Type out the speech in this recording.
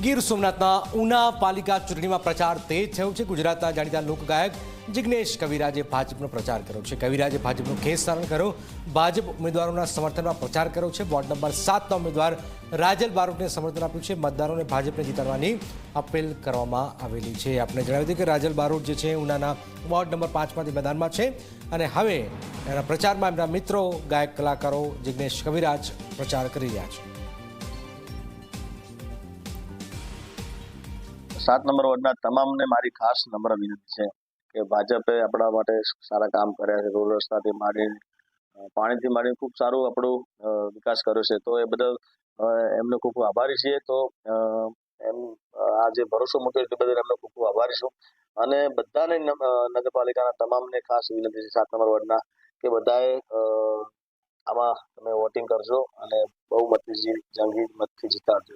ગીર સોમનાથના ઉના પાલિકા ચૂંટણીમાં પ્રચાર તેજ થયો છે। ગુજરાતના જાણીતા લોકગાયક જિગ્નેશ કવિરાજે ભાજપનો પ્રચાર કર્યો છે। કવિરાજે ભાજપનો ખેસ ધારણ કર્યો, ભાજપ ઉમેદવારોના સમર્થનમાં પ્રચાર કર્યો છે। વોર્ડ નંબર 7ના ઉમેદવાર રાજલ બારોટને સમર્થન આપ્યું છે। મતદારોને ભાજપને જીતાડવાની અપીલ કરવામાં આવેલી છે। આપણે જણાવી દઈએ કે રાજલ બારોટ જે છે ઉનાના વોર્ડ નંબર 5માંથી મેદાનમાં છે અને હવે એના પ્રચારમાં એમના મિત્રો ગાયક કલાકારો જિગ્નેશ કવિરાજ પ્રચાર કરી રહ્યા છે। 7 નંબર વોર્ડના તમામને મારી ખાસ નમ્ર વિનંતી છે કે ભાજપે આપણા માટે સારા કામ કર્યા છે। રોડ રસ્તાથી માંડીને પાણીથી માંડીને ખૂબ સારું આપણું વિકાસ કર્યો છે, તો એ બદલ એમનો ખૂબ ખૂબ આભારી છીએ। તો એમ આ જે ભરોસો મૂક્યો તે બદલ એમનો ખૂબ ખૂબ આભારી છું અને બધાને નગરપાલિકાના તમામને ખાસ વિનંતી છે 7 નંબર વોર્ડના કે બધાએ આમાં તમે વોટિંગ કરજો અને બહુમતીથી જંગી મતથી જીતાડજો।